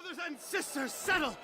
Brothers and sisters, settle!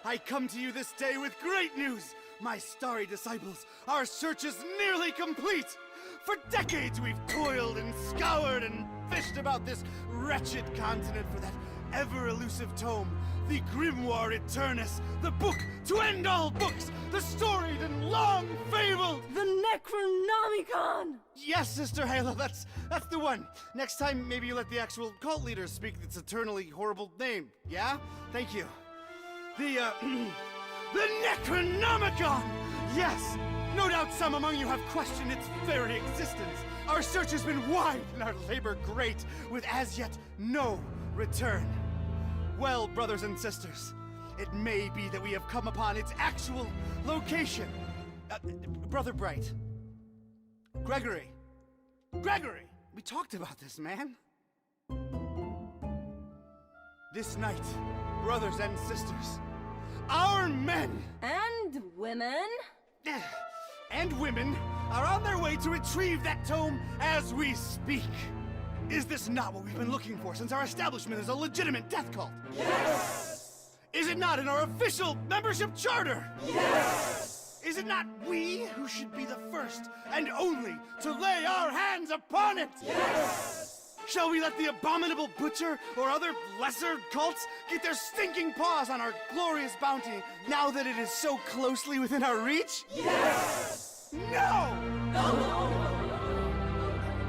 I come to you this day with great news. My starry disciples, our search is nearly complete. For decades we've toiled and scoured and fished about this wretched continent for that ever-elusive tome, the Grimoire Eternus, the book to end all books, the storied and long-fabled... The Necronomicon! Yes, Sister Halo, that's the one. Next time, maybe you let the actual cult leaders speak its eternally horrible name, yeah? Thank you. The Necronomicon! Yes! No doubt some among you have questioned its very existence. Our search has been wide and our labor great, with as yet no return. Well, brothers and sisters, it may be that we have come upon its actual location. Brother Bright. Gregory, we talked about this, man. This night, brothers and sisters, our men and women are on their way to retrieve that tome as we speak. Is this not what we've been looking for since our establishment is a legitimate death cult? Yes! Is it not in our official membership charter? Yes! Is it not we who should be the first and only to lay our hands upon it? Yes! Shall we let the abominable butcher or other lesser cults get their stinking paws on our glorious bounty now that it is so closely within our reach? Yes! No! No!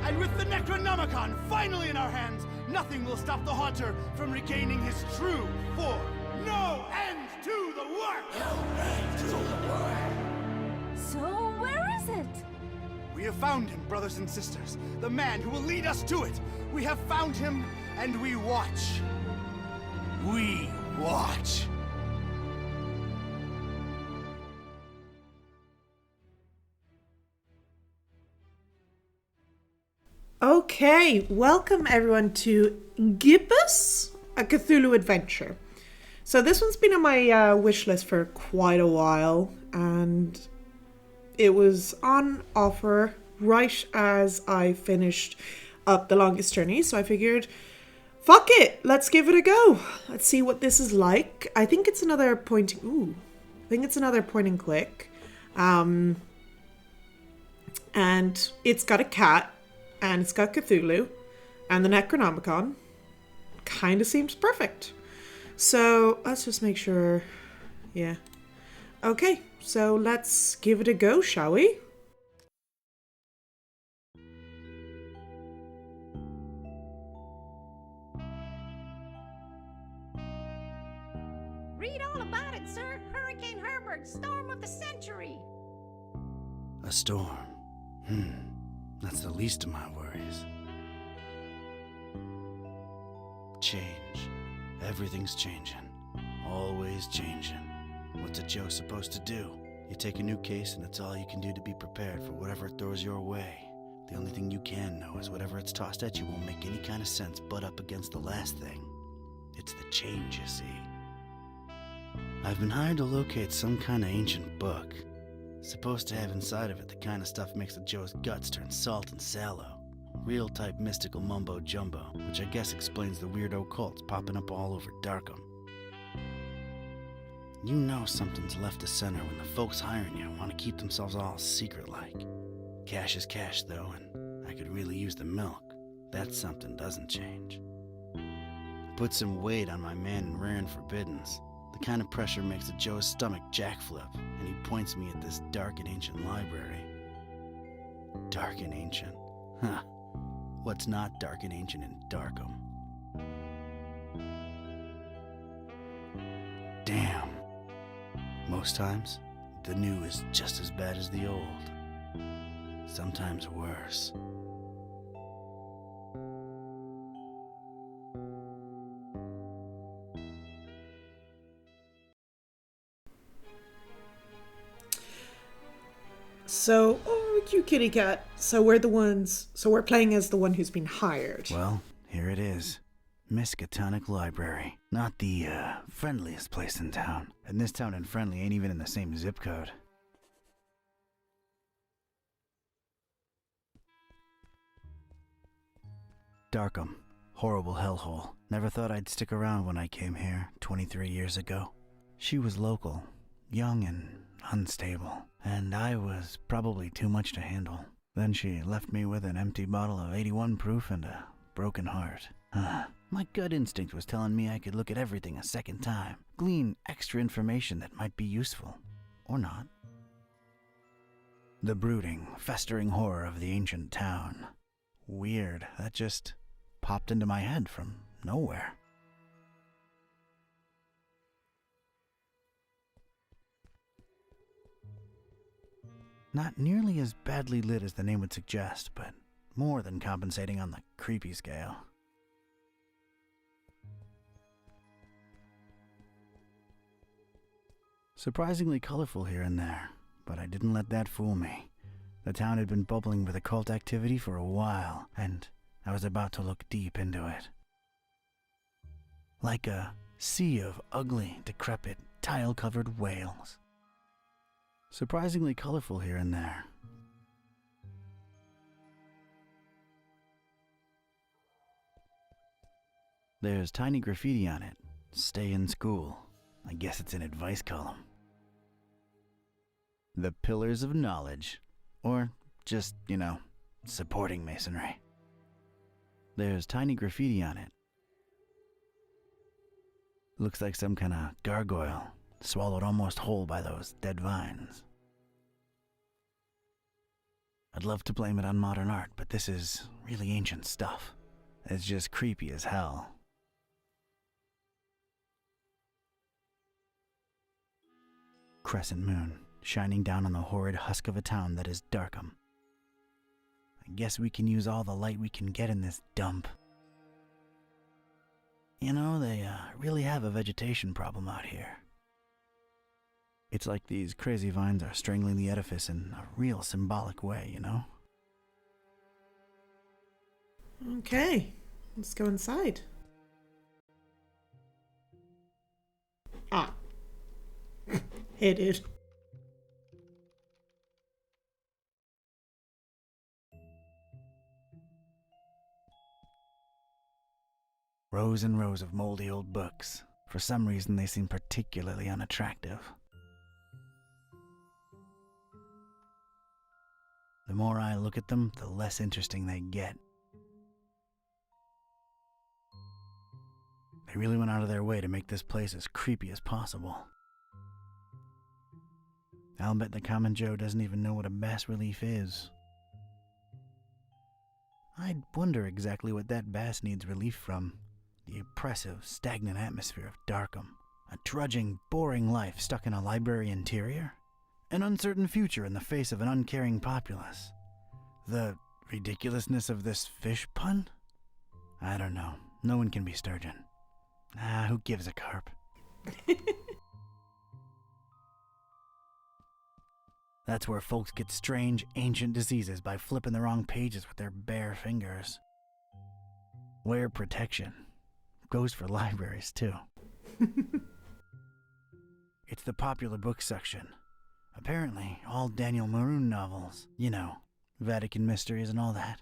And with the Necronomicon finally in our hands, nothing will stop the Haunter from regaining his true form. No end to the work! No end to the work! So where is it? We have found him, brothers and sisters. The man who will lead us to it. We have found him, and we watch. We watch. Okay, welcome everyone to Gibbous, a Cthulhu adventure. So this one's been on my wish list for quite a while, and it was on offer right as I finished up The Longest Journey, so I figured, fuck it, let's give it a go. Let's see what this is like. I think it's another point and click. And it's got a cat. And it's got Cthulhu, and the Necronomicon kind of seems perfect. So let's just make sure, yeah. Okay, so let's give it a go, shall we? Read all about it, sir. Hurricane Herbert, storm of the century. A storm. That's the least of my worries. Change. Everything's changing. Always changing. What's a Joe supposed to do? You take a new case and it's all you can do to be prepared for whatever it throws your way. The only thing you can know is whatever it's tossed at you won't make any kind of sense but up against the last thing. It's the change, you see. I've been hired to locate some kind of ancient book. Supposed to have inside of it the kind of stuff makes a Joe's guts turn salt and sallow. Real type mystical mumbo jumbo, which I guess explains the weirdo cults popping up all over Darkham. You know something's left of center when the folks hiring you want to keep themselves all secret-like. Cash is cash though, and I could really use the milk. That something doesn't change. Put some weight on my man in rare and forbiddens. The kind of pressure makes a Joe's stomach jackflip, and he points me at this dark and ancient library. Dark and ancient? Huh. What's not dark and ancient in Darkham? Damn. Most times, the new is just as bad as the old. Sometimes worse. So, oh, you kitty cat. So we're playing as the one who's been hired. Well, here it is. Miskatonic Library. Not the, friendliest place in town. And this town and Friendly ain't even in the same zip code. Darkham. horrible hellhole. Never thought I'd stick around when I came here 23 years ago. She was local, young and unstable, and I was probably too much to handle. Then she left me with an empty bottle of 81 proof and a broken heart. My gut instinct was telling me I could look at everything a second time, glean extra information that might be useful, or not. The brooding, festering horror of the ancient town. Weird, that just popped into my head from nowhere. Not nearly as badly lit as the name would suggest, but more than compensating on the creepy scale. Surprisingly colorful here and there, but I didn't let that fool me. The town had been bubbling with occult activity for a while, and I was about to look deep into it. Like a sea of ugly, decrepit, tile-covered whales. Surprisingly colorful here and there. There's tiny graffiti on it. Stay in school. I guess it's an advice column. The Pillars of Knowledge. Or just, supporting masonry. There's tiny graffiti on it. Looks like some kind of gargoyle, swallowed almost whole by those dead vines. I'd love to blame it on modern art, but this is really ancient stuff. It's just creepy as hell. Crescent moon, shining down on the horrid husk of a town that is Darkham. I guess we can use all the light we can get in this dump. They really have a vegetation problem out here. It's like these crazy vines are strangling the edifice in a real symbolic way, Okay, let's go inside. Ah. Hey, dude. Rows and rows of moldy old books. For some reason, they seem particularly unattractive. The more I look at them, the less interesting they get. They really went out of their way to make this place as creepy as possible. I'll bet the common Joe doesn't even know what a bas-relief is. I'd wonder exactly what that bass needs relief from. The oppressive, stagnant atmosphere of Darkham. A drudging, boring life stuck in a library interior. An uncertain future in the face of an uncaring populace. The ridiculousness of this fish pun? I don't know. No one can be Sturgeon. Who gives a carp? That's where folks get strange, ancient diseases by flipping the wrong pages with their bare fingers. Wear protection. Goes for libraries, too. It's the popular book section. Apparently, all Daniel Maroon novels. Vatican mysteries and all that.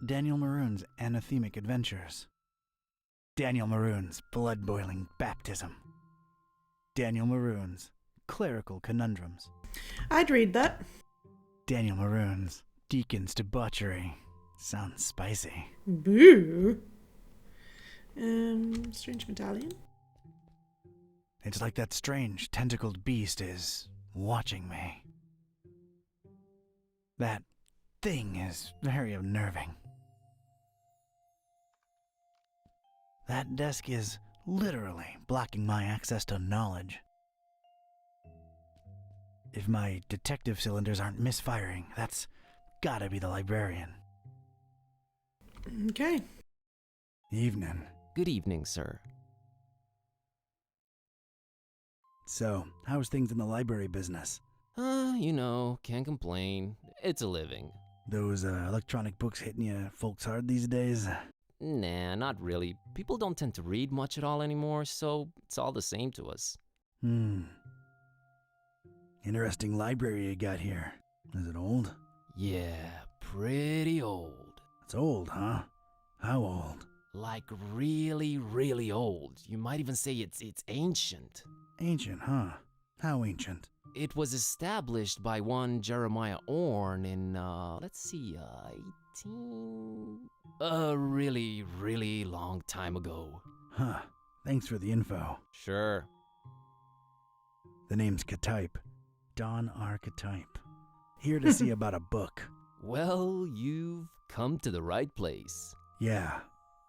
Daniel Maroon's anathemic adventures. Daniel Maroon's blood-boiling baptism. Daniel Maroon's clerical conundrums. I'd read that. Daniel Maroon's deacon's debauchery. Sounds spicy. Boo. Strange medallion. It's like that strange, tentacled beast is watching me. That thing is very unnerving. That desk is literally blocking my access to knowledge. If my detective cylinders aren't misfiring, that's gotta be the librarian. Okay. Evening. Good evening, sir. So, how's things in the library business? Can't complain. It's a living. Those electronic books hitting you folks hard these days? Nah, not really. People don't tend to read much at all anymore, so it's all the same to us. Interesting library you got here. Is it old? Yeah, pretty old. It's old, huh? How old? Like really, really old. You might even say it's ancient. Ancient, huh? How ancient? It was established by one Jeremiah Orn in, let's see, 18... A really, really long time ago. Huh. Thanks for the info. Sure. The name's Archetype. Dawn Archetype. Here to see about a book. Well, you've come to the right place. Yeah.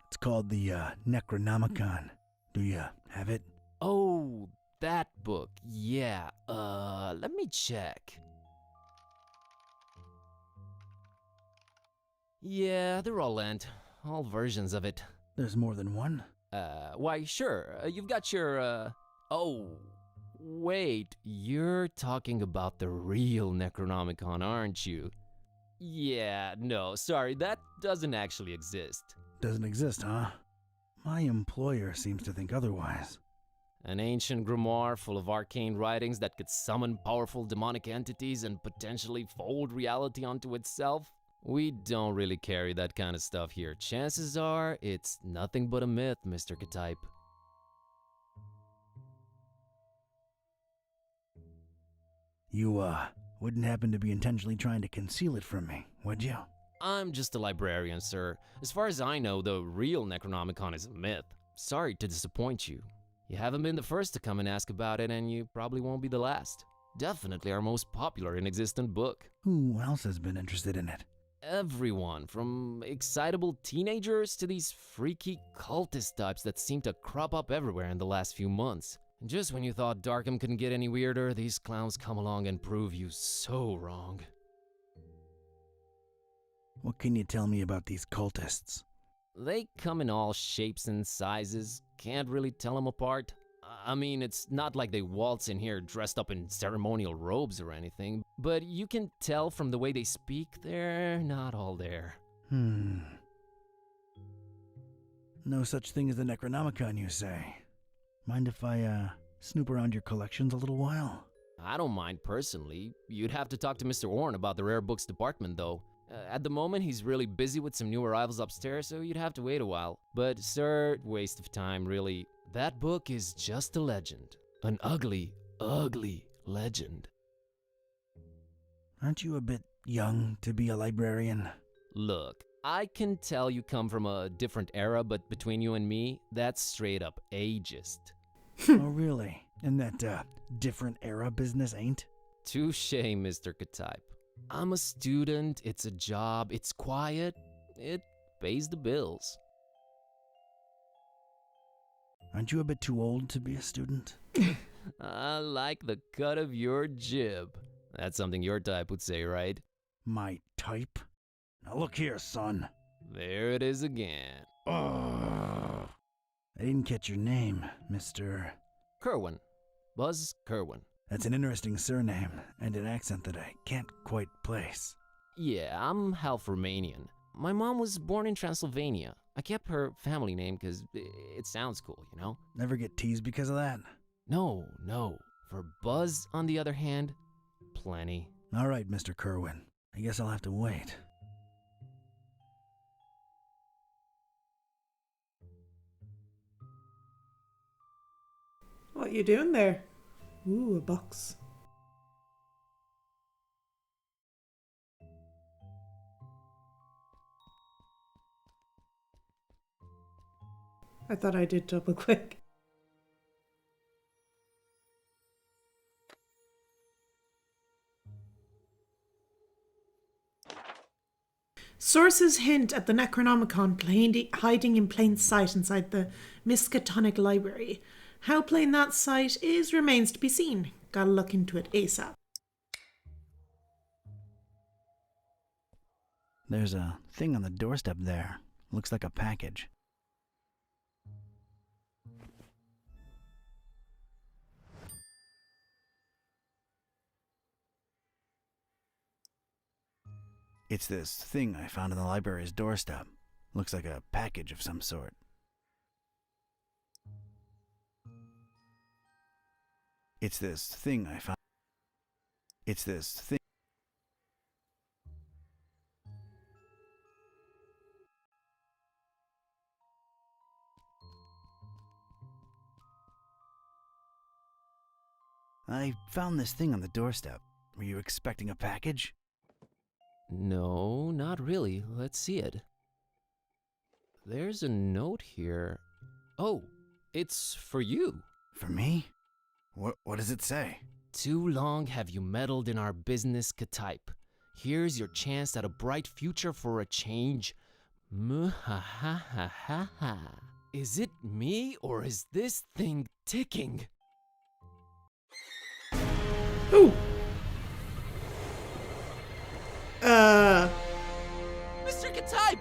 It's called the Necronomicon. Do you have it? Oh, that book. Yeah, let me check. Yeah, they're all lent. All versions of it. There's more than one? Why, sure. You've got your, Oh, wait. You're talking about the real Necronomicon, aren't you? Yeah, no, sorry. That doesn't actually exist. Doesn't exist, huh? My employer seems to think otherwise. An ancient grimoire full of arcane writings that could summon powerful demonic entities and potentially fold reality onto itself? We don't really carry that kind of stuff here. Chances are, it's nothing but a myth, Mr. Archetype. You, wouldn't happen to be intentionally trying to conceal it from me, would you? I'm just a librarian, sir. As far as I know, the real Necronomicon is a myth. Sorry to disappoint you. You haven't been the first to come and ask about it, and you probably won't be the last. Definitely our most popular and existent book. Who else has been interested in it? Everyone, from excitable teenagers to these freaky cultist types that seem to crop up everywhere in the last few months. And just when you thought Darkham couldn't get any weirder, these clowns come along and prove you so wrong. What can you tell me about these cultists? They come in all shapes and sizes, can't really tell them apart. I mean, it's not like they waltz in here dressed up in ceremonial robes or anything, but you can tell from the way they speak they're not all there. No such thing as the Necronomicon, you say? Mind if I, snoop around your collections a little while? I don't mind personally. You'd have to talk to Mr. Orn about the rare books department, though. At the moment, he's really busy with some new arrivals upstairs, so you'd have to wait a while. But, sir, waste of time, really. That book is just a legend. An ugly, ugly legend. Aren't you a bit young to be a librarian? Look, I can tell you come from a different era, but between you and me, that's straight up ageist. Oh, really? And that, different era business ain't? Touché, Mr. Archetype. I'm a student, it's a job, it's quiet, it pays the bills. Aren't you a bit too old to be a student? I like the cut of your jib. That's something your type would say, right? My type? Now look here, son. There it is again. Ugh. I didn't catch your name, Mr. Kerwin. Buzz Kerwin. That's an interesting surname and an accent that I can't quite place. Yeah, I'm half Romanian. My mom was born in Transylvania. I kept her family name because it sounds cool, you know? Never get teased because of that? No. For Buzz, on the other hand, plenty. All right, Mr. Kerwin. I guess I'll have to wait. What you doing there? Ooh, a box. I thought I did double click. Sources hint at the Necronomicon hiding in plain sight inside the Miskatonic Library. How plain that sight is remains to be seen. Gotta look into it ASAP. There's a thing on the doorstep there. Looks like a package. It's this thing I found on the library's doorstep. Looks like a package of some sort. It's this thing I found. It's this thing. I found this thing on the doorstep. Were you expecting a package? No, not really. Let's see it. There's a note here. Oh, it's for you. For me? What does it say? Too long have you meddled in our business, Archetype. Here's your chance at a bright future for a change. Muhahahaha. Is it me or is this thing ticking? Ooh. Mr. Archetype!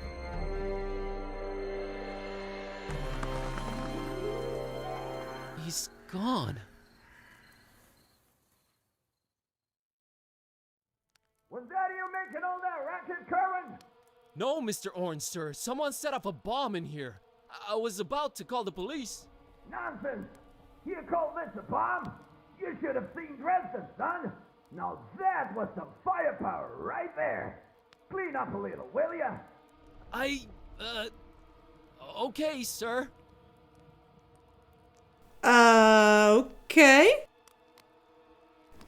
He's gone. Was that you making all that racket, Kerwin? No, Mr. Orange, sir. Someone set up a bomb in here. I was about to call the police. Nonsense! You call this a bomb? You should have seen Dresden, son! Now that was some firepower right there! Clean up a little, will ya? Okay, sir. Okay.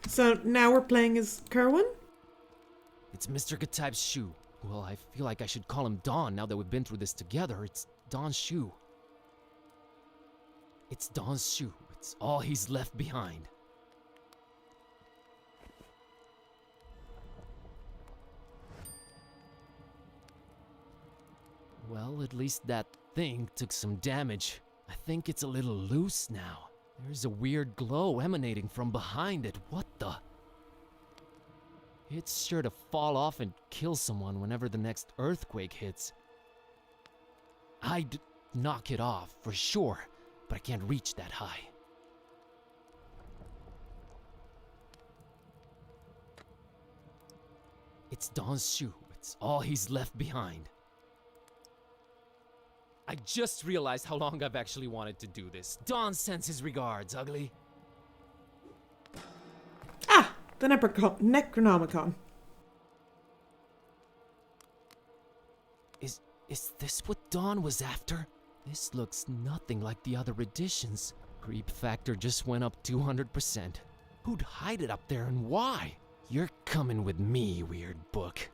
So now we're playing as Kerwin? It's Mr. Archetype's shoe. Well, I feel like I should call him Don now that we've been through this together. It's Don's shoe. It's Don's shoe. It's all he's left behind. Well, at least that thing took some damage. I think it's a little loose now. There's a weird glow emanating from behind it. What the? It's sure to fall off and kill someone whenever the next earthquake hits. I'd knock it off, for sure, but I can't reach that high. It's Don's shoe. It's all he's left behind. I just realized how long I've actually wanted to do this. Don sends his regards, ugly. Ah, the Necronomicon. Is this what Don was after? This looks nothing like the other editions. Creep factor just went up 200%. Who'd hide it up there and why? You're coming with me, weird book.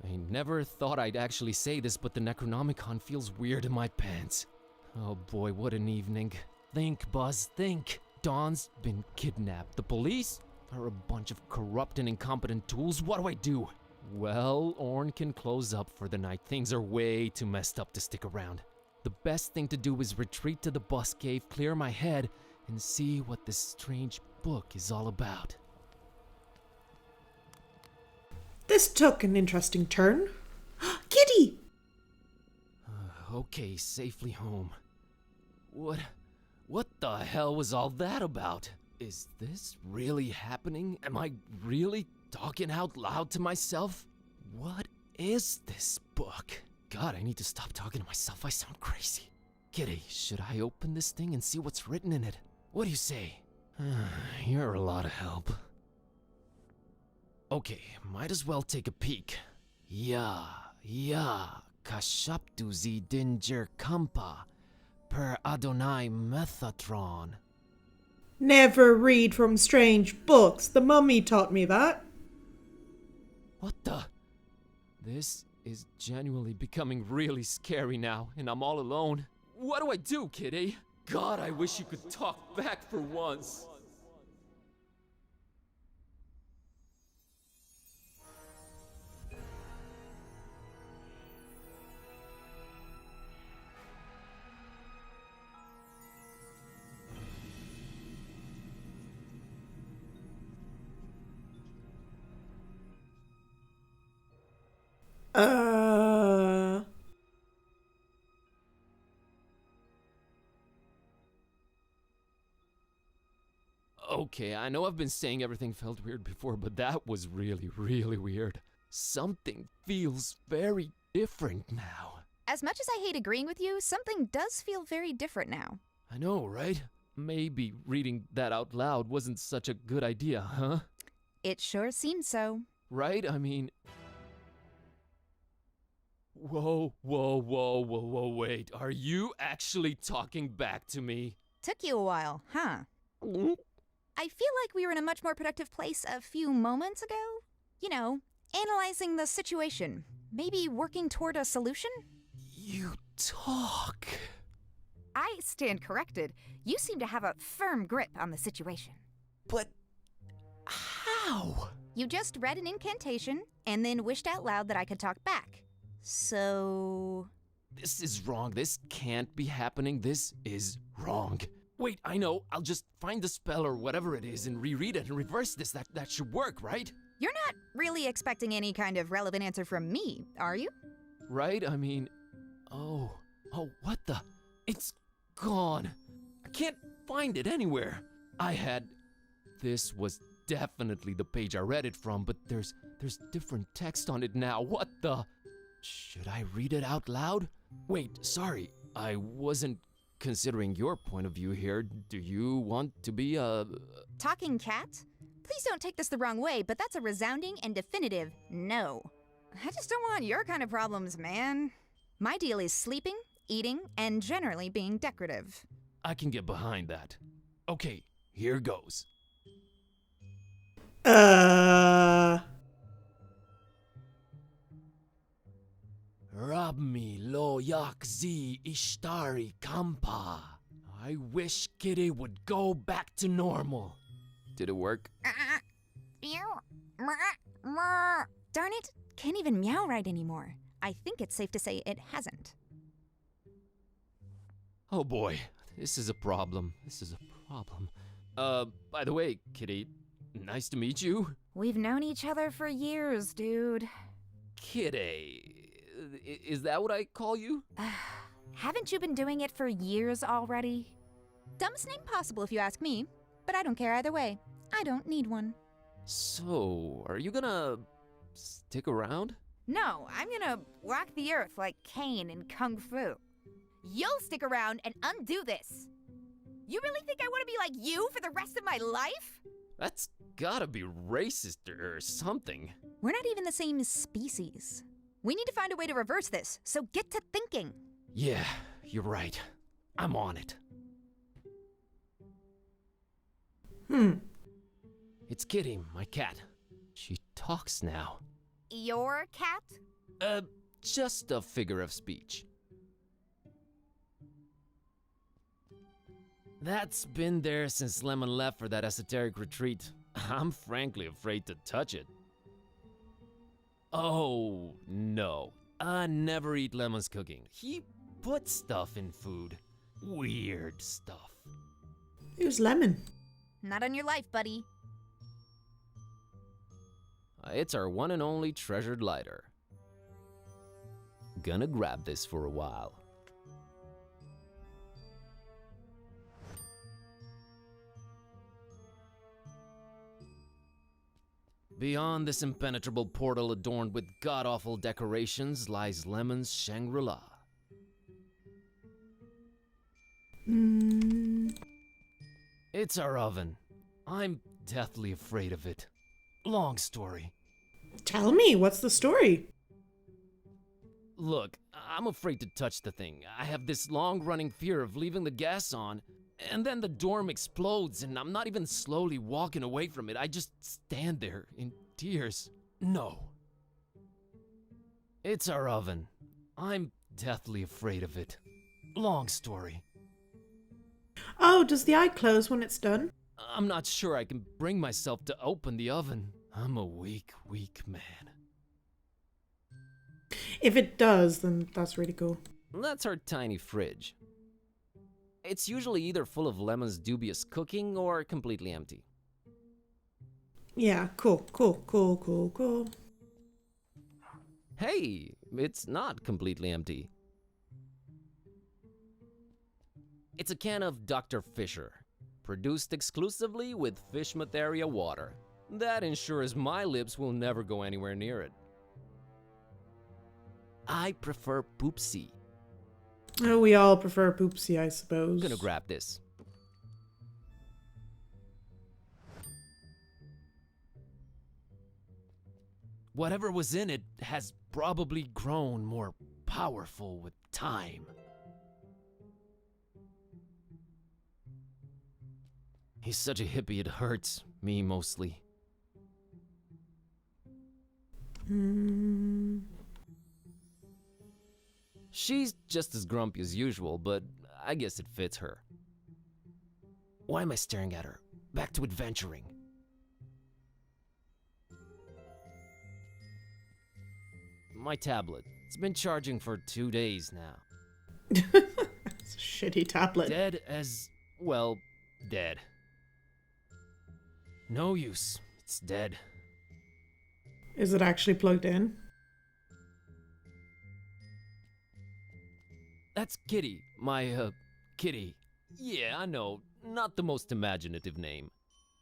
I never thought I'd actually say this, but the Necronomicon feels weird in my pants. Oh boy, what an evening. Think, Buzz, think. Don's been kidnapped. The police are a bunch of corrupt and incompetent tools. What do I do? Well, Orn can close up for the night. Things are way too messed up to stick around. The best thing to do is retreat to the bus cave, clear my head, and see what this strange book is all about. This took an interesting turn. Kitty! Okay, safely home. What the hell was all that about? Is this really happening? Am I really talking out loud to myself? What is this book? God, I need to stop talking to myself. I sound crazy. Kitty, should I open this thing and see what's written in it? What do you say? You're a lot of help. Okay, might as well take a peek. Ya, kashaptu zi dinger kampa, per Adonai Methatron. Never read from strange books. The mummy taught me that. What the? This is genuinely becoming really scary now, and I'm all alone. What do I do, Kitty? God, I wish you could talk back for once. Okay, I know I've been saying everything felt weird before, but that was really, really weird. Something feels very different now. As much as I hate agreeing with you, something does feel very different now. I know, right? Maybe reading that out loud wasn't such a good idea, huh? It sure seems so. Right? I mean... Whoa, wait. Are you actually talking back to me? Took you a while, huh? I feel like we were in a much more productive place a few moments ago. You know, analyzing the situation. Maybe working toward a solution? You talk. I stand corrected. You seem to have a firm grip on the situation. But how? You just read an incantation and then wished out loud that I could talk back. So... This is wrong. This can't be happening. This is wrong. Wait, I know. I'll just find the spell or whatever it is and reread it and reverse this. That should work, right? You're not really expecting any kind of relevant answer from me, are you? Right? I mean... Oh, what the... It's gone. I can't find it anywhere. This was definitely the page I read it from, but there's different text on it now. What the... Should I read it out loud? Wait, sorry. I wasn't considering your point of view here. Do you want to be a... Talking cat? Please don't take this the wrong way, but that's a resounding and definitive no. I just don't want your kind of problems, man. My deal is sleeping, eating, and generally being decorative. I can get behind that. Okay, here goes. Rabmi lo yak zi ishtari kampa. I wish Kitty would go back to normal. Did it work? Darn it, can't even meow right anymore. I think it's safe to say it hasn't. Oh boy, this is a problem. By the way, Kitty, nice to meet you. We've known each other for years, dude. Kitty, is that what I call you? Haven't you been doing it for years already? Dumbest name possible if you ask me, but I don't care either way. I don't need one. So, are you gonna stick around? No, I'm gonna walk the earth like Cain in Kung Fu. You'll stick around and undo this. You really think I want to be like you for the rest of my life? That's gotta be racist or something. We're not even the same species. We need to find a way to reverse this, so get to thinking. Yeah, you're right. I'm on it. It's Kitty, my cat. She talks now. Your cat? Just a figure of speech. That's been there since Lemon left for that esoteric retreat. I'm frankly afraid to touch it. Oh, no. I never eat Lemon's cooking. He puts stuff in food. Weird stuff. Who's Lemon? Not on your life, buddy. It's our one and only treasured lighter. Gonna grab this for a while. Beyond this impenetrable portal adorned with god-awful decorations lies Lemon's Shangri-La. It's our oven. I'm deathly afraid of it. Long story. Tell me, what's the story? Look, I'm afraid to touch the thing. I have this long-running fear of leaving the gas on, and then the dorm explodes, and I'm not even slowly walking away from it. I just stand there in tears. No. It's our oven. I'm deathly afraid of it. Long story. Oh, does the eye close when it's done? I'm not sure I can bring myself to open the oven. I'm a weak man. If it does, then that's really cool. That's our tiny fridge. It's usually either full of Lemon's dubious cooking or completely empty. Yeah, cool. Hey, it's not completely empty. It's a can of Dr. Fisher, produced exclusively with Fishmatheria water. That ensures my lips will never go anywhere near it. I prefer Poopsie. Oh, we all prefer Poopsie, I suppose. I'm gonna grab this. Whatever was in it has probably grown more powerful with time. He's such a hippie, it hurts me mostly. She's just as grumpy as usual, but I guess it fits her. Why am I staring at her? Back to adventuring. My tablet. It's been charging for 2 days now. It's a shitty tablet. Dead as, well, dead. No use. It's dead. Is it actually plugged in? That's Kitty. My, Kitty. Yeah, I know. Not the most imaginative name.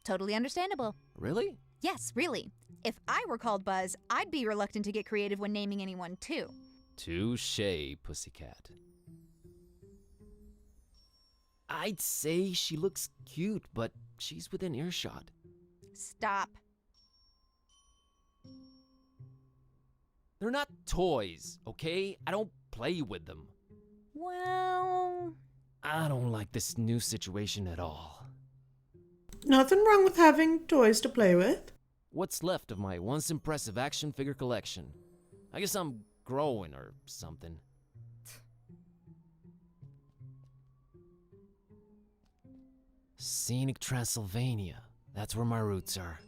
Totally understandable. Really? Yes, really. If I were called Buzz, I'd be reluctant to get creative when naming anyone too. Touché, pussycat. I'd say she looks cute, but she's within earshot. Stop. They're not toys, okay? I don't play with them. Well... I don't like this new situation at all. Nothing wrong with having toys to play with. What's left of my once impressive action figure collection? I guess I'm growing or something. Scenic Transylvania. That's where my roots are.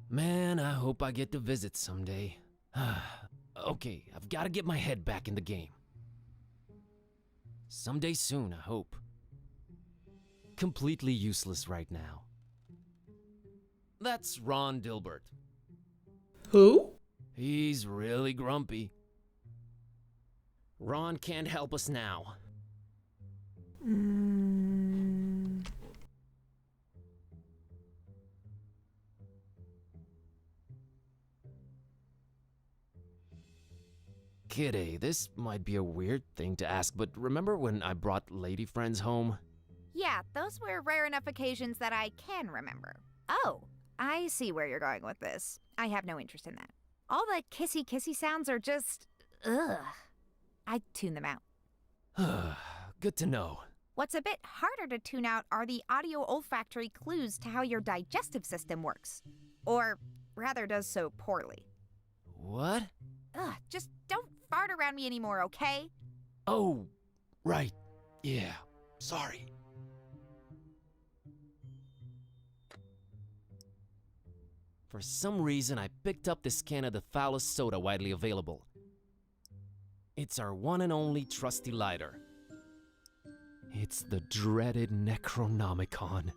Man, I hope I get to visit someday. Okay, I've got to get my head back in the game. Someday soon, I hope. Completely useless right now. That's Ron Dilbert. Who? He's really grumpy. Ron can't help us now. Kitty, this might be a weird thing to ask, but remember when I brought lady friends home? Yeah, those were rare enough occasions that I can remember. Oh, I see where you're going with this. I have no interest in that. All the kissy sounds are just... ugh. I'd tune them out. Good to know. What's a bit harder to tune out are the audio-olfactory clues to how your digestive system works. Or, rather, does so poorly. What? Ugh, just don't fart around me anymore, okay? Oh, right. Yeah, sorry. For some reason, I picked up this can of the foulest soda widely available. It's our one and only trusty lighter. It's the dreaded Necronomicon.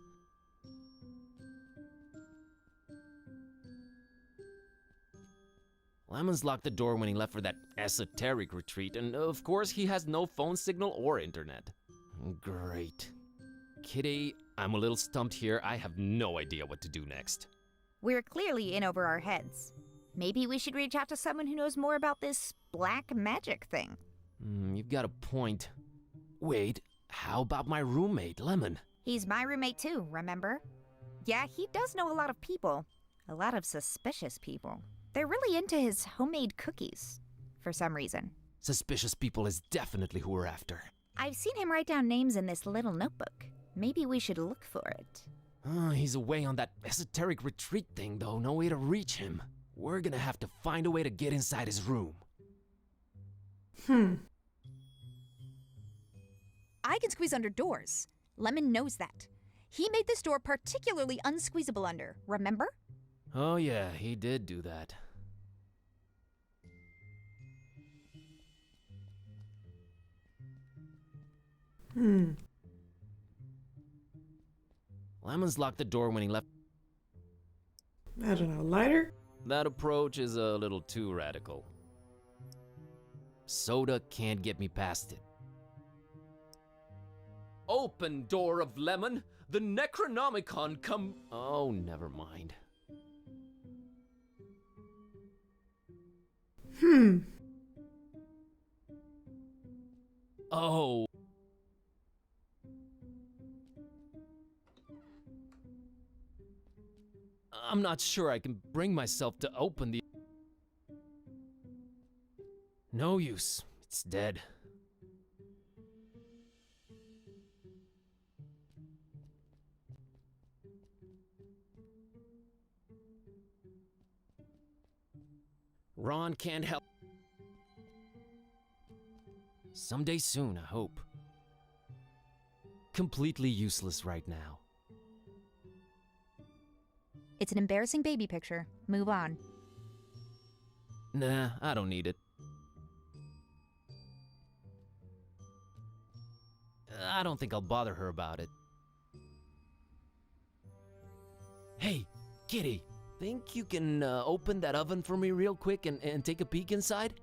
Lemon's locked the door when he left for that esoteric retreat, and of course he has no phone signal or internet. Great. Kitty, I'm a little stumped here. I have no idea what to do next. We're clearly in over our heads. Maybe we should reach out to someone who knows more about this black magic thing. You've got a point. Wait, how about my roommate, Lemon? He's my roommate too, remember? Yeah, he does know a lot of people. A lot of suspicious people. They're really into his homemade cookies, for some reason. Suspicious people is definitely who we're after. I've seen him write down names in this little notebook. Maybe we should look for it. He's away on that esoteric retreat thing, though. No way to reach him. We're gonna have to find a way to get inside his room. I can squeeze under doors. Lemon knows that. He made this door particularly unsqueezable under, remember? Oh yeah, he did do that. Lemon's locked the door when he left. I don't know, lighter? That approach is a little too radical. Soda can't get me past it. Open, door of Lemon! The Necronomicon come... Oh, never mind. Oh. I'm not sure I can bring myself to open the... No use. It's dead. Ron can't help. Someday soon, I hope. Completely useless right now. It's an embarrassing baby picture. Move on. Nah, I don't need it. I don't think I'll bother her about it. Hey, Kitty, think you can open that oven for me real quick and take a peek inside?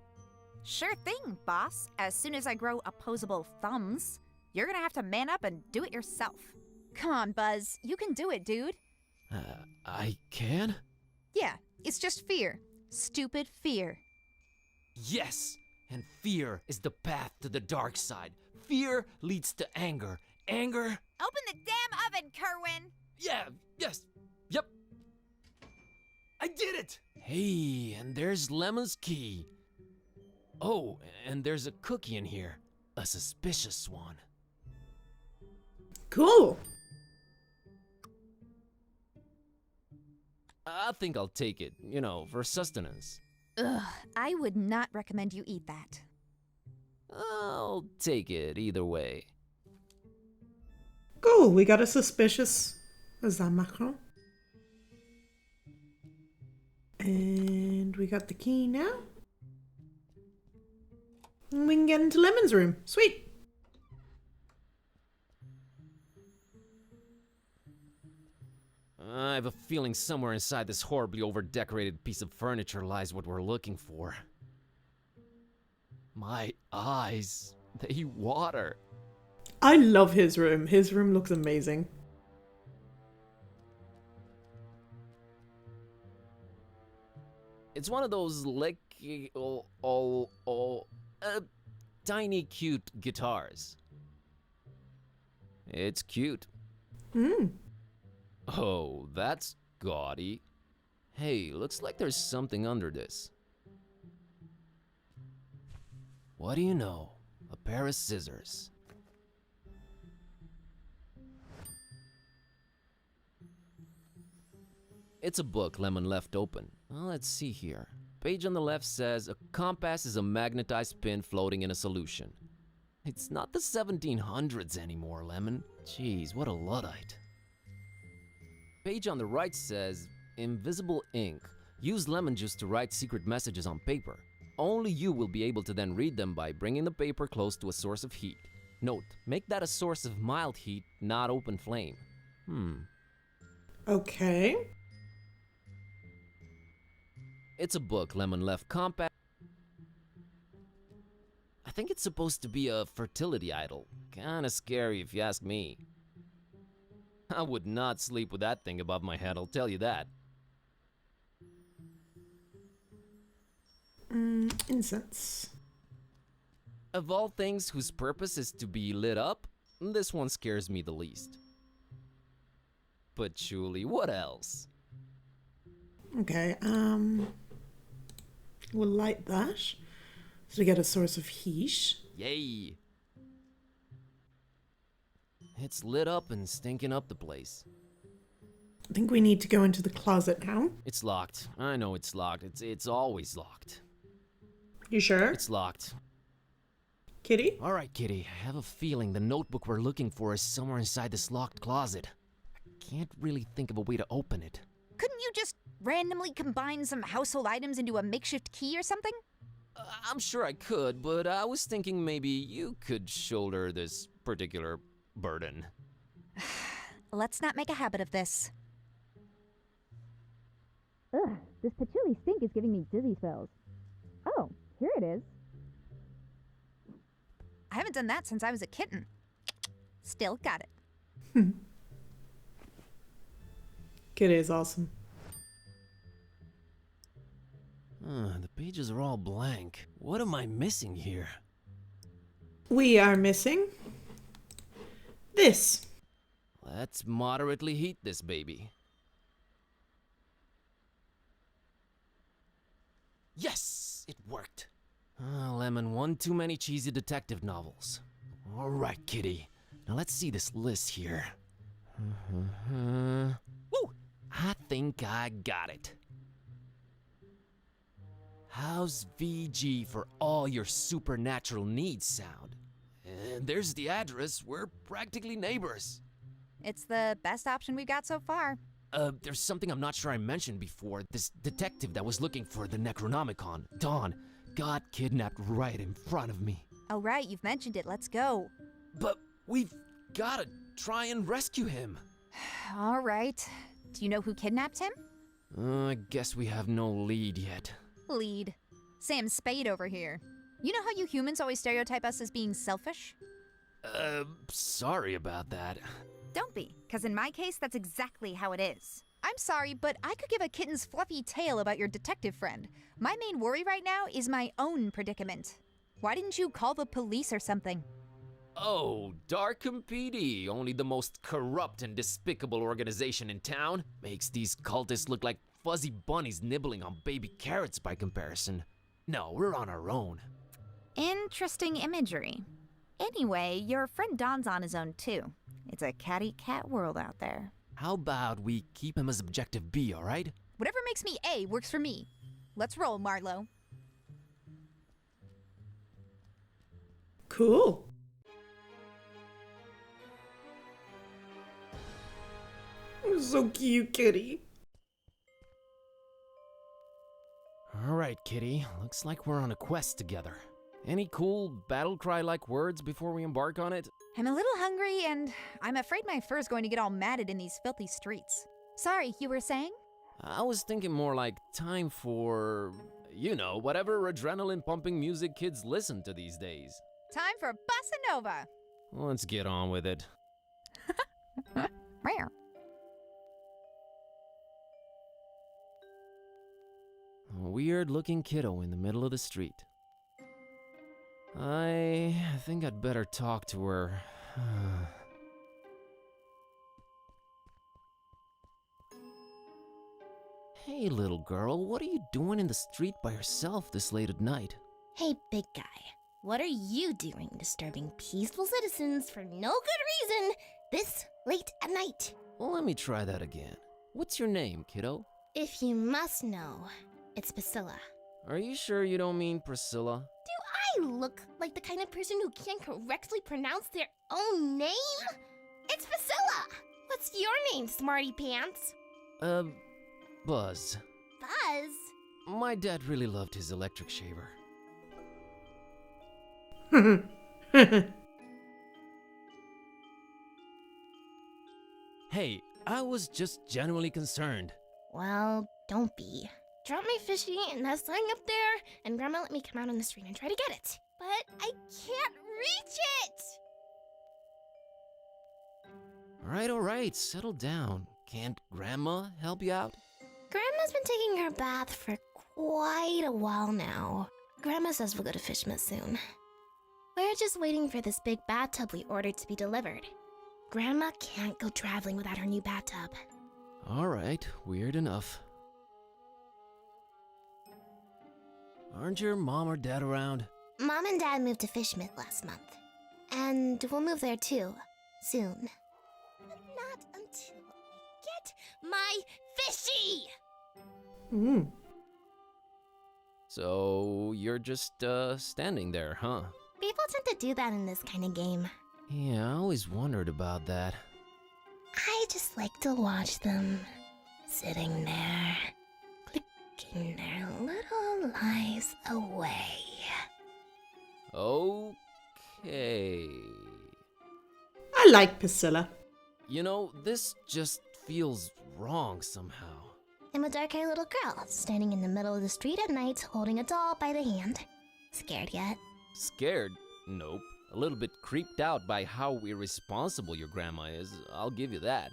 Sure thing, boss. As soon as I grow opposable thumbs, you're gonna have to man up and do it yourself. Come on, Buzz. You can do it, dude. I can? Yeah, it's just fear. Stupid fear. Yes! And fear is the path to the dark side. Fear leads to anger. Anger? Open the damn oven, Kerwin! Yeah, yes, yep. I did it! Hey, and there's Lemon's key. Oh, and there's a cookie in here. A suspicious one. Cool. I think I'll take it, for sustenance. Ugh, I would not recommend you eat that. I'll take it either way. Cool. We got a suspicious. Is that Macron? And we got the key now. And we can get into Lemon's room. Sweet. I have a feeling somewhere inside this horribly over-decorated piece of furniture lies what we're looking for. My eyes, they water. I love his room. His room looks amazing. It's one of those tiny cute guitars. It's cute. Oh, that's gaudy. Hey, looks like there's something under this. What do you know? A pair of scissors. It's a book Lemon left open. Well, let's see here. Page on the left says, a compass is a magnetized pin floating in a solution. It's not the 1700s anymore, Lemon. Jeez, what a Luddite. Page on the right says, invisible ink. Use lemon juice to write secret messages on paper. Only you will be able to then read them by bringing the paper close to a source of heat. Note, make that a source of mild heat, not open flame. Okay. It's a book Lemon left compact. I think it's supposed to be a fertility idol. Kinda scary if you ask me. I would not sleep with that thing above my head, I'll tell you that. Incense. Of all things whose purpose is to be lit up, this one scares me the least. Patchouli, what else? Okay, we'll light that. So we get a source of heat. Yay! It's lit up and stinking up the place. I think we need to go into the closet now. It's locked. I know it's locked. It's always locked. You sure? It's locked. Kitty? All right, Kitty. I have a feeling the notebook we're looking for is somewhere inside this locked closet. I can't really think of a way to open it. Couldn't you just randomly combine some household items into a makeshift key or something? I'm sure I could, but I was thinking maybe you could shoulder this particular burden. Let's not make a habit of this. Ugh, this patchouli stink is giving me dizzy spells. Oh, here it is. I haven't done that since I was a kitten. Still got it. Kitty is awesome. The pages are all blank. What am I missing here? We are missing this. Let's moderately heat this baby. Yes, it worked. I'm in one too many cheesy detective novels. Alright, kitty. Now let's see this list here. Woo! I think I got it. How's VG for all your supernatural needs sound? And there's the address. We're practically neighbors. It's the best option we've got so far. There's something I'm not sure I mentioned before. This detective that was looking for the Necronomicon, Dawn, got kidnapped right in front of me. Oh, right, you've mentioned it. Let's go. But we've gotta try and rescue him. All right. Do you know who kidnapped him? I guess we have no lead yet. Lead. Sam Spade over here. You know how you humans always stereotype us as being selfish? Sorry about that. Don't be, because in my case, that's exactly how it is. I'm sorry, but I could give a kitten's fluffy tale about your detective friend. My main worry right now is my own predicament. Why didn't you call the police or something? Oh, Darkham PD, only the most corrupt and despicable organization in town, makes these cultists look like fuzzy bunnies nibbling on baby carrots by comparison. No, we're on our own. Interesting imagery. Anyway, your friend Don's on his own too. It's a catty-cat world out there. How about we keep him as objective B, alright? Whatever makes me A works for me. Let's roll, Marlowe. Cool. You're so cute, kitty. Alright, kitty. Looks like we're on a quest together. Any cool battle cry-like words before we embark on it? I'm a little hungry, and I'm afraid my fur's going to get all matted in these filthy streets. Sorry, you were saying? I was thinking more like time for, you know, whatever adrenaline-pumping music kids listen to these days. Time for Bossa Nova. Let's get on with it. Rare. A weird-looking kiddo in the middle of the street. I think I'd better talk to her. Hey, little girl, what are you doing in the street by yourself this late at night? Hey, big guy. What are you doing disturbing peaceful citizens for no good reason this late at night? Well, let me try that again. What's your name, kiddo? If you must know, it's Priscilla. Are you sure you don't mean Priscilla? Do I look like the kind of person who can't correctly pronounce their own name? It's Priscilla! What's your name, smarty pants? Buzz. Buzz? My dad really loved his electric shaver. Hey, I was just genuinely concerned. Well, don't be. Drop my fishy and that sign up there, and Grandma let me come out on the street and try to get it. But I can't reach it! Alright, settle down. Can't Grandma help you out? Grandma's been taking her bath for quite a while now. Grandma says we'll go to Fishmas soon. We're just waiting for this big bathtub we ordered to be delivered. Grandma can't go traveling without her new bathtub. Alright, weird enough. Aren't your mom or dad around? Mom and Dad moved to Fishmith last month. And we'll move there too, soon. But not until I get my fishy! So, you're just, standing there, huh? People tend to do that in this kind of game. Yeah, I always wondered about that. I just like to watch them sitting there, clicking their little lives away. Okay. I like Priscilla. You know, this just feels wrong somehow. I'm a dark-haired little girl, standing in the middle of the street at night, holding a doll by the hand. Scared yet? Scared? Nope. A little bit creeped out by how irresponsible your grandma is, I'll give you that.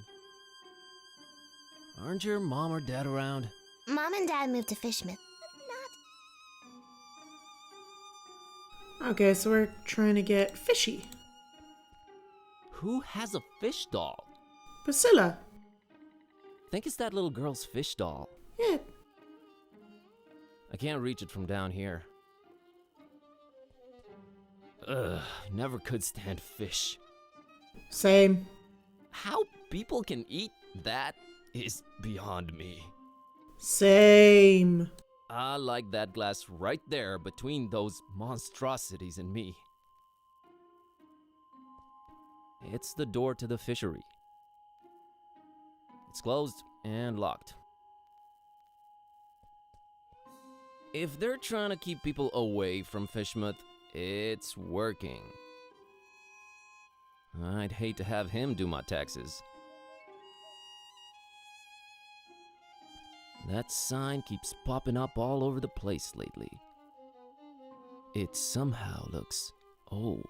Aren't your mom or dad around? Mom and Dad moved to Fishmith, but not... Okay, so we're trying to get fishy. Who has a fish doll? Priscilla. Think it's that little girl's fish doll. Yeah. I can't reach it from down here. Ugh, never could stand fish. Same. How people can eat that is beyond me. Same. I like that glass right there between those monstrosities and me. It's the door to the fishery. It's closed and locked. If they're trying to keep people away from Fishmouth, it's working. I'd hate to have him do my taxes. That sign keeps popping up all over the place lately. It somehow looks old.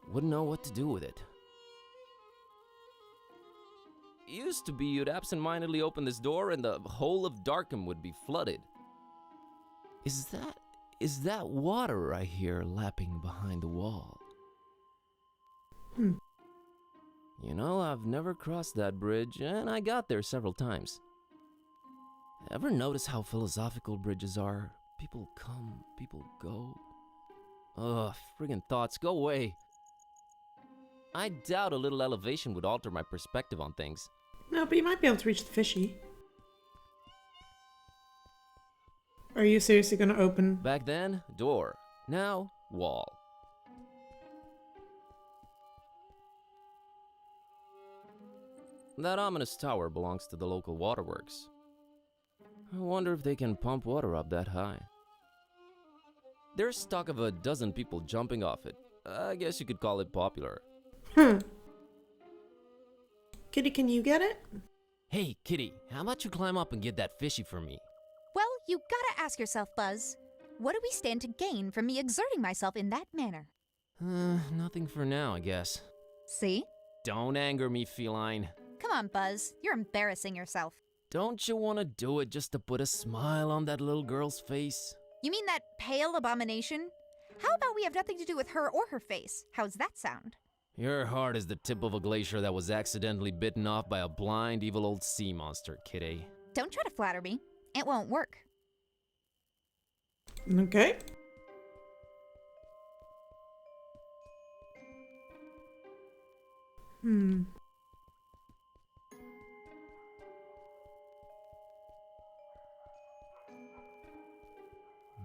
Wouldn't know what to do with it. Used to be you'd absentmindedly open this door and the whole of Darkham would be flooded. Is that water I hear lapping behind the wall? You know, I've never crossed that bridge, and I got there several times. Ever notice how philosophical bridges are? People come, people go. Ugh, friggin' thoughts, go away. I doubt a little elevation would alter my perspective on things. No, but you might be able to reach the fishy. Are you seriously going to open? Back then, door. Now, wall. That ominous tower belongs to the local waterworks. I wonder if they can pump water up that high. There's talk of a dozen people jumping off it. I guess you could call it popular. Kitty, can you get it? Hey, Kitty, how about you climb up and get that fishy for me? Well, you gotta ask yourself, Buzz. What do we stand to gain from me exerting myself in that manner? Nothing for now, I guess. See? Don't anger me, feline. Come on, Buzz. You're embarrassing yourself. Don't you want to do it just to put a smile on that little girl's face? You mean that pale abomination? How about we have nothing to do with her or her face? How's that sound? Your heart is the tip of a glacier that was accidentally bitten off by a blind, evil old sea monster, Kitty. Don't try to flatter me. It won't work. Okay.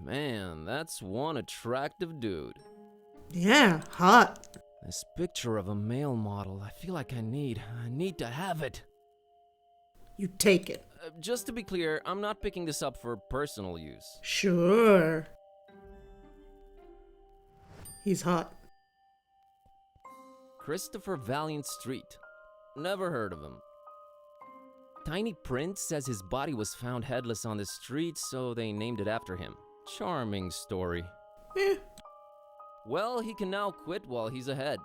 Man, that's one attractive dude. Yeah, hot. This picture of a male model, I feel like I need to have it. You take it. Just to be clear, I'm not picking this up for personal use. Sure. He's hot. Christopher Valiant Street. Never heard of him. Tiny Prince says his body was found headless on the street, so they named it after him. Charming story. Eh. Well, he can now quit while he's ahead.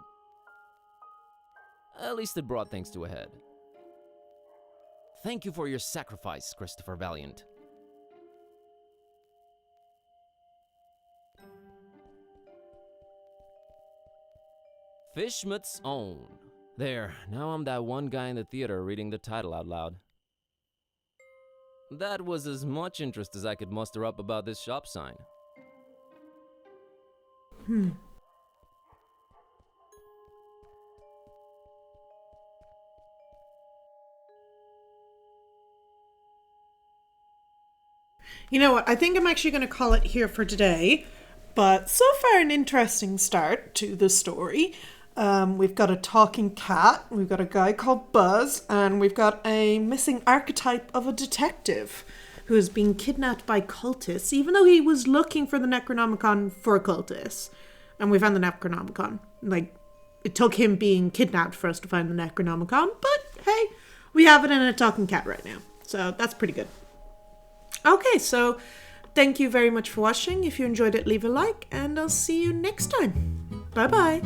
At least it brought things to a head. Thank you for your sacrifice, Christopher Valiant. Fishmouth's Own. There, now I'm that one guy in the theater reading the title out loud. That was as much interest as I could muster up about this shop sign. You know what? I think I'm actually going to call it here for today. But so far, an interesting start to the story. We've got a talking cat, we've got a guy called Buzz, and we've got a missing archetype of a detective who has been kidnapped by cultists, even though he was looking for the Necronomicon for cultists. And we found the Necronomicon. Like, it took him being kidnapped for us to find the Necronomicon, but hey, we have it in a talking cat right now. So that's pretty good. Okay, so thank you very much for watching. If you enjoyed it, leave a like, and I'll see you next time. Bye-bye.